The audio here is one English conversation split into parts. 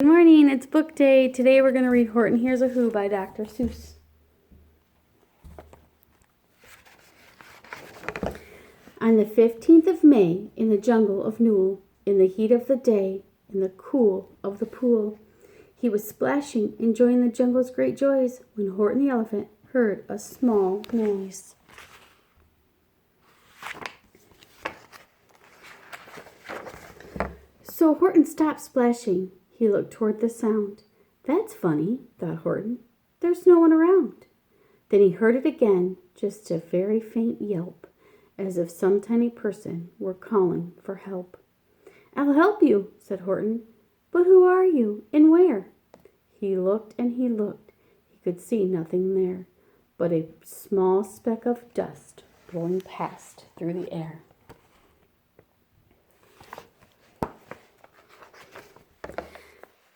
Good morning, it's book day. Today we're going to read Horton Hears A Who by Dr. Seuss. On the 15th of May, in the jungle of Newell, in the heat of the day, in the cool of the pool, he was splashing, enjoying the jungle's great joys, when Horton the elephant heard a small noise. So Horton stopped splashing. He looked toward the sound. That's funny, thought Horton. There's no one around. Then he heard it again, just a very faint yelp, as if some tiny person were calling for help. I'll help you, said Horton. But who are you, and where? He looked and he looked. He could see nothing there, but a small speck of dust blowing past through the air.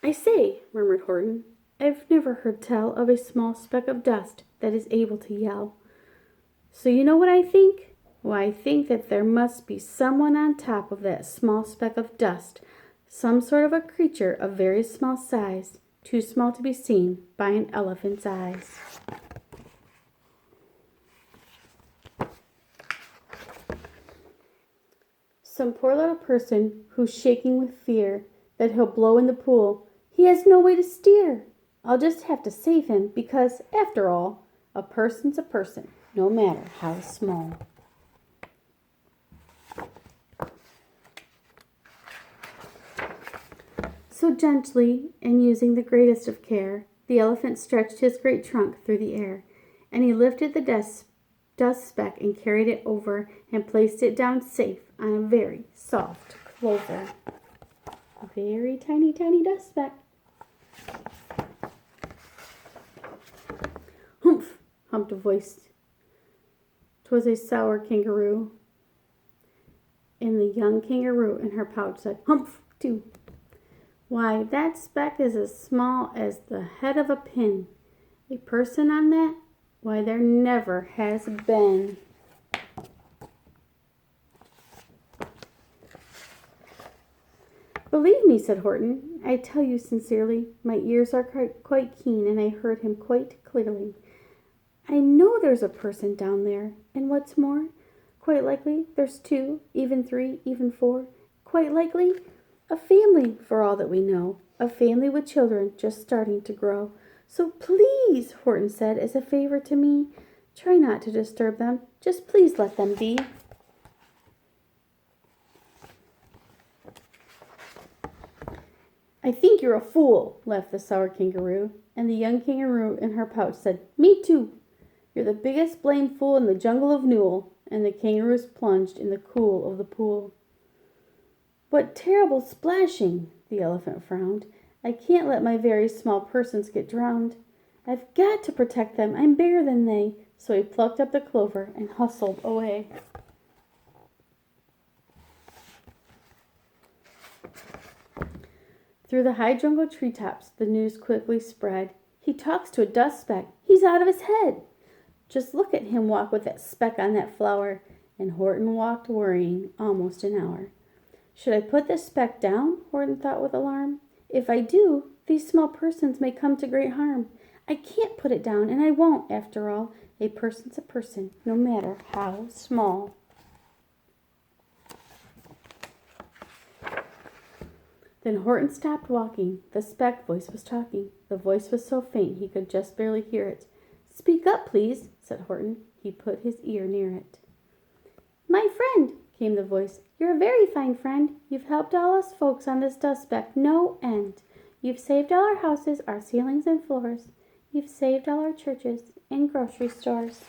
I say, murmured Horton, I've never heard tell of a small speck of dust that is able to yell. So you know what I think? Why, I think that there must be someone on top of that small speck of dust, some sort of a creature of very small size, too small to be seen by an elephant's eyes. Some poor little person who's shaking with fear that he'll blow in the pool. He has no way to steer. I'll just have to save him because, after all, a person's a person, no matter how small. So gently, and using the greatest of care, the elephant stretched his great trunk through the air, and he lifted the dust speck and carried it over and placed it down safe on a very soft clover. A very tiny, tiny dust speck. Humph, humped a voice. 'Twas a sour kangaroo. And the young kangaroo in her pouch said, humph, too. Why, that speck is as small as the head of a pin. A person on that? Why, there never has been. Believe me, said Horton, I tell you sincerely, my ears are quite keen, and I heard him quite clearly. I know there's a person down there, and what's more, quite likely there's 2, even 3, even 4. Quite likely a family, for all that we know, a family with children just starting to grow. So please, Horton said, as a favor to me, try not to disturb them. Just please let them be. I think you're a fool, laughed the sour kangaroo, and the young kangaroo in her pouch said, Me too. You're the biggest blamed fool in the jungle of Newell, and the kangaroos plunged in the cool of the pool. What terrible splashing, the elephant frowned. I can't let my very small persons get drowned. I've got to protect them. I'm bigger than they. So he plucked up the clover and hustled away. Through the high jungle treetops, the news quickly spread. He talks to a dust speck. He's out of his head. Just look at him walk with that speck on that flower. And Horton walked worrying almost an hour. Should I put this speck down? Horton thought with alarm. If I do, these small persons may come to great harm. I can't put it down, and I won't, after all. A person's a person, no matter how small. Then Horton stopped walking. The speck voice was talking. The voice was so faint he could just barely hear it. Speak up, please, said Horton. He put his ear near it. My friend, came the voice. You're a very fine friend. You've helped all us folks on this dust speck no end. You've saved all our houses, our ceilings and floors. You've saved all our churches and grocery stores.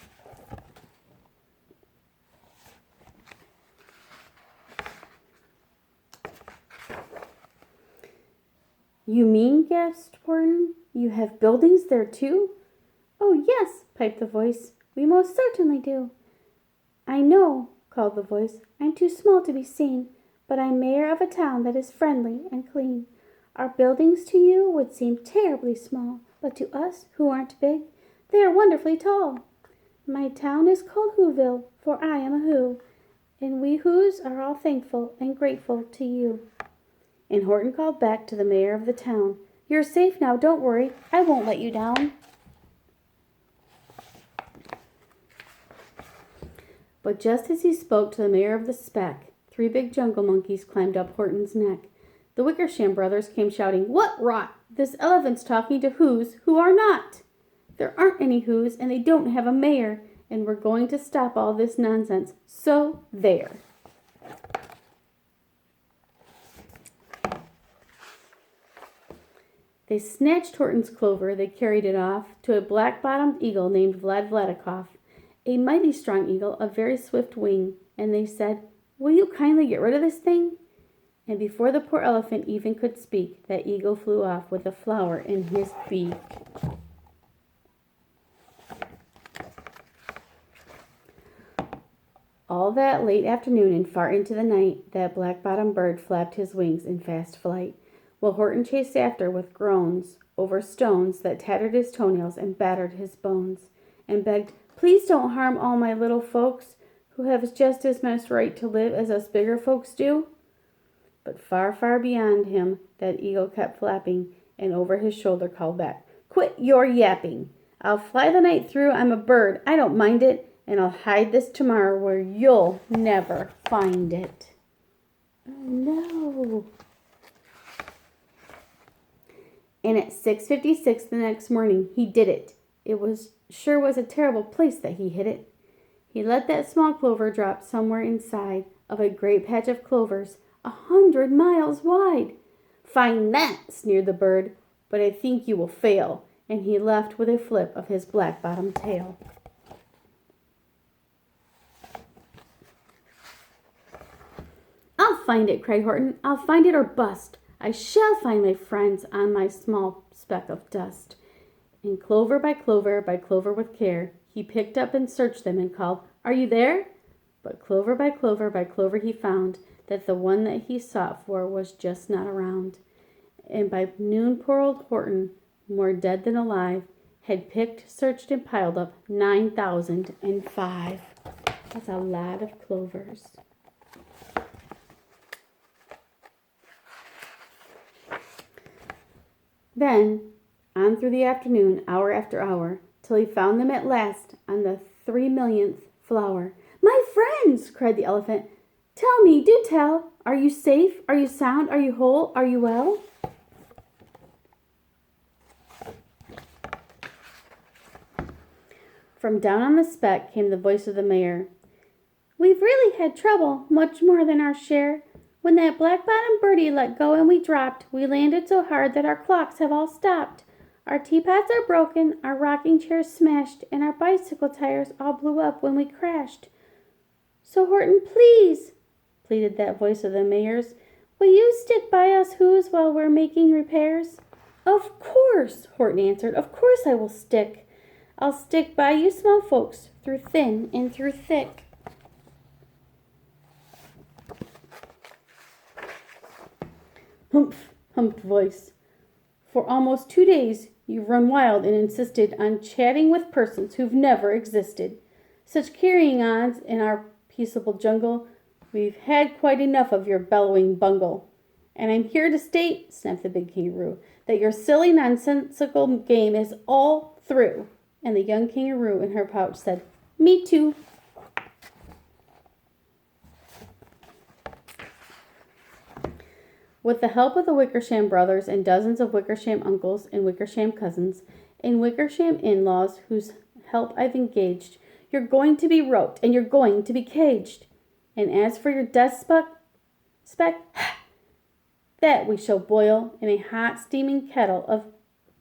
You mean, gasped Horton, you have buildings there too? Oh, yes, piped the voice. We most certainly do. I know, called the voice. I'm too small to be seen, but I'm mayor of a town that is friendly and clean. Our buildings to you would seem terribly small, but to us, who aren't big, they are wonderfully tall. My town is called Whoville, for I am a Who, and we Whos are all thankful and grateful to you. And Horton called back to the mayor of the town, "You're safe now, don't worry. I won't let you down." But just as he spoke to the mayor of the speck, 3 big jungle monkeys climbed up Horton's neck. The Wickersham brothers came shouting, "What rot! This elephant's talking to who's who are not. There aren't any who's, and they don't have a mayor, and we're going to stop all this nonsense. So there." They snatched Horton's clover. They carried it off to a black-bottomed eagle named Vladikov, a mighty strong eagle of very swift wing, and they said, "Will you kindly get rid of this thing?" And before the poor elephant even could speak, that eagle flew off with a flower in his beak. All that late afternoon and far into the night, that black-bottomed bird flapped his wings in fast flight, while Horton chased after with groans over stones that tattered his toenails and battered his bones, and begged, "Please don't harm all my little folks, who have just as much right to live as us bigger folks do." But far, far beyond him, that eagle kept flapping, and over his shoulder called back, "Quit your yapping. I'll fly the night through. I'm a bird. I don't mind it. And I'll hide this tomorrow where you'll never find it." Oh, no. And at 6:56 the next morning, he did it. It was a terrible place that he hid it. He let that small clover drop somewhere inside of a great patch of clovers 100 miles wide. "Find that," sneered the bird, "but I think you will fail." And he left with a flip of his black-bottomed tail. "I'll find it," cried Horton. "I'll find it or bust. I shall find my friends on my small speck of dust." And clover by clover with care, he picked up and searched them and called, "Are you there?" But clover by clover he found that the one that he sought for was just not around. And by noon poor old Horton, more dead than alive, had picked, searched, and piled up 9,005. That's a lot of clovers. Then, on through the afternoon, hour after hour, till he found them at last on the 3,000,000th flower. "My friends!" cried the elephant. "Tell me, do tell. Are you safe? Are you sound? Are you whole? Are you well?" From down on the speck came the voice of the mayor. "We've really had trouble, much more than our share. When that black-bottomed birdie let go and we dropped, we landed so hard that our clocks have all stopped. Our teapots are broken, our rocking chairs smashed, and our bicycle tires all blew up when we crashed. So Horton, please," pleaded that voice of the mayor's, "will you stick by us who's while we're making repairs?" "Of course," Horton answered, "of course I will stick. I'll stick by you small folks, through thin and through thick." "Humph," humped voice. "For almost 2 days you've run wild and insisted on chatting with persons who've never existed. Such carrying-ons in our peaceable jungle, we've had quite enough of your bellowing bungle. And I'm here to state," snapped the big kangaroo, "that your silly, nonsensical game is all through." And the young kangaroo in her pouch said, "Me too." With the help of the Wickersham brothers and dozens of Wickersham uncles and Wickersham cousins and Wickersham in-laws whose help I've engaged, you're going to be roped and you're going to be caged. And as for your dust speck, that we shall boil in a hot steaming kettle of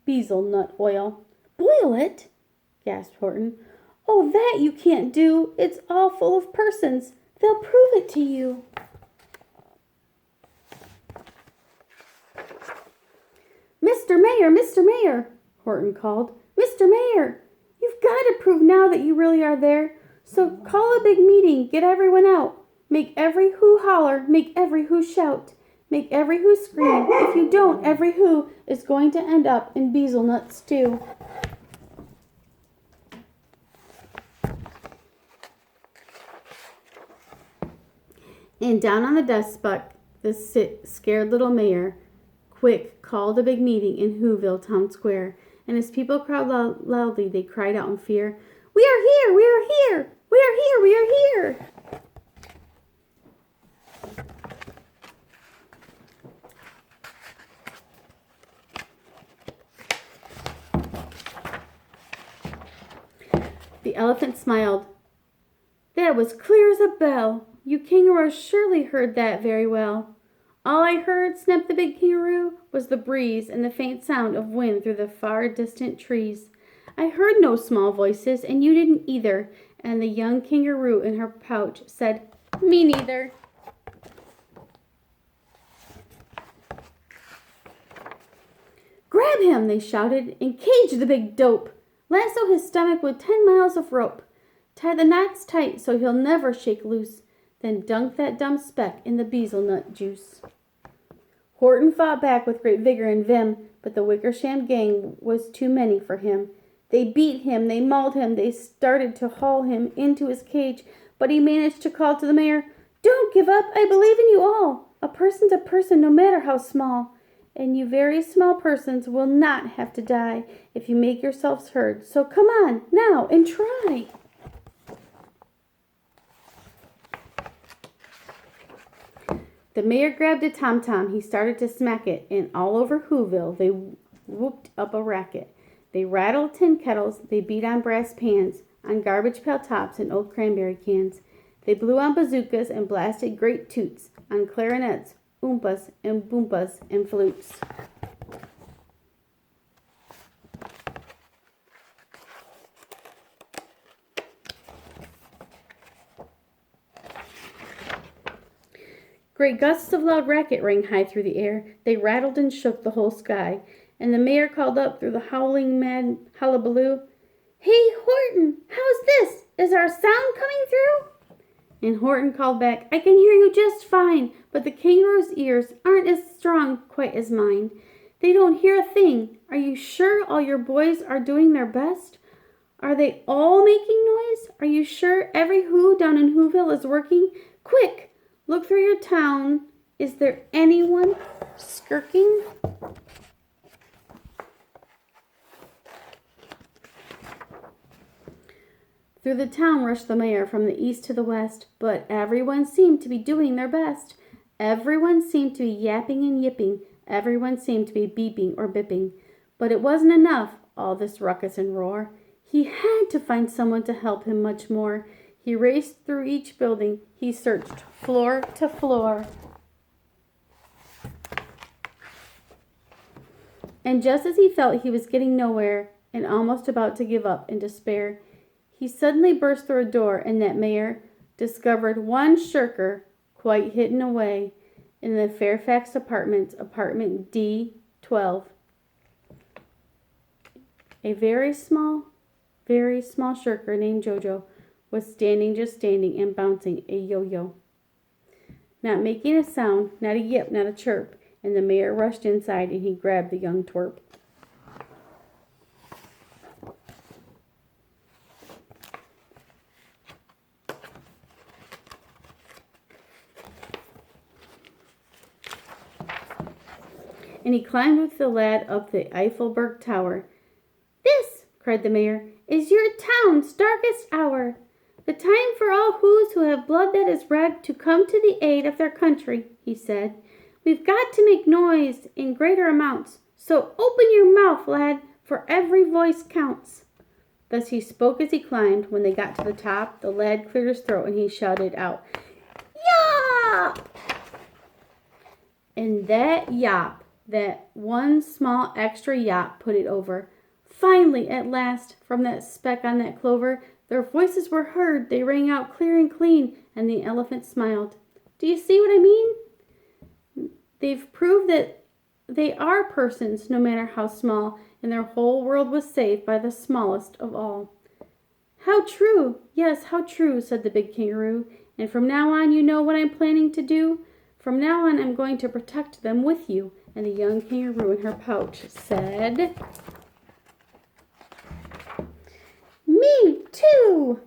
bezel nut oil." "Boil it?" gasped Horton. "Oh, that you can't do. It's all full of persons. They'll prove it to you." Mr. Mayor," Horton called. "Mr. Mayor, you've got to prove now that you really are there. So call a big meeting, get everyone out. Make every who holler, make every who shout, make every who scream. If you don't, every who is going to end up in bezelnut stew." And down on the dust speck The scared little mayor quick called a big meeting in Whoville Town Square, and as people crowded loudly, they cried out in fear, "We are here! We are here! We are here! We are here!" The elephant smiled. "That was clear as a bell. You kangaroos surely heard that very well." "All I heard," snapped the big kangaroo, "was the breeze and the faint sound of wind through the far distant trees. I heard no small voices, and you didn't either." And the young kangaroo in her pouch said, "Me neither." "Grab him," they shouted, "and cage the big dope. Lasso his stomach with 10 miles of rope. Tie the knots tight so he'll never shake loose. Then dunk that dumb speck in the bezelnut juice." Horton fought back with great vigor and vim, but the Wickersham gang was too many for him. They beat him, they mauled him, they started to haul him into his cage, but he managed to call to the mayor, "Don't give up, I believe in you all. A person's a person no matter how small. And you very small persons will not have to die if you make yourselves heard. So come on, now, and try." The mayor grabbed a tom-tom. He started to smack it, and all over Whoville they whooped up a racket. They rattled tin kettles, they beat on brass pans, on garbage pail tops and old cranberry cans. They blew on bazookas and blasted great toots, on clarinets, oompas and boompas and flutes. Great gusts of loud racket rang high through the air. They rattled and shook the whole sky. And the mayor called up through the howling mad hullabaloo, "Hey, Horton, how's this? Is our sound coming through?" And Horton called back, "I can hear you just fine, but the kangaroo's ears aren't as strong quite as mine. They don't hear a thing. Are you sure all your boys are doing their best? Are they all making noise? Are you sure every Who down in Whoville is working? Quick! Look through your town. Is there anyone skirking?" Through the town rushed the mayor from the east to the west, but everyone seemed to be doing their best. Everyone seemed to be yapping and yipping. Everyone seemed to be beeping or bipping. But it wasn't enough, all this ruckus and roar. He had to find someone to help him much more. He raced through each building. He searched floor to floor. And just as he felt he was getting nowhere and almost about to give up in despair, he suddenly burst through a door, and that mayor discovered one shirker quite hidden away in the Fairfax apartments, apartment D12. A very small shirker named Jojo was just standing and bouncing a yo-yo. Not making a sound, not a yip, not a chirp, and the mayor rushed inside and he grabbed the young twerp. And he climbed with the lad up the Eiffelberg Tower. "This," cried the mayor, "is your town's darkest hour. The time for all Whos who have blood that is red to come to the aid of their country," he said. "We've got to make noise in greater amounts. So open your mouth, lad, for every voice counts." Thus he spoke as he climbed. When they got to the top, the lad cleared his throat and he shouted out, "Yop!" And that yop, that one small extra yop, put it over. Finally, at last, from that speck on that clover, their voices were heard. They rang out clear and clean, and the elephant smiled. "Do you see what I mean? They've proved that they are persons, no matter how small, and their whole world was saved by the smallest of all." "How true! Yes, how true," said the big kangaroo. "And from now on, you know what I'm planning to do? From now on, I'm going to protect them with you." And the young kangaroo in her pouch said, "Me too!"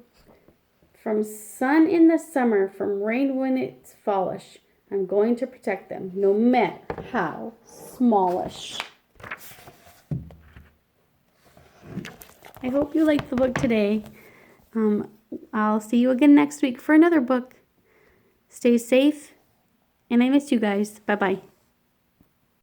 From sun in the summer, from rain when it's fallish, I'm going to protect them, no matter how smallish. I hope you liked the book today. I'll see you again next week for another book. Stay safe, and I miss you guys. Bye-bye.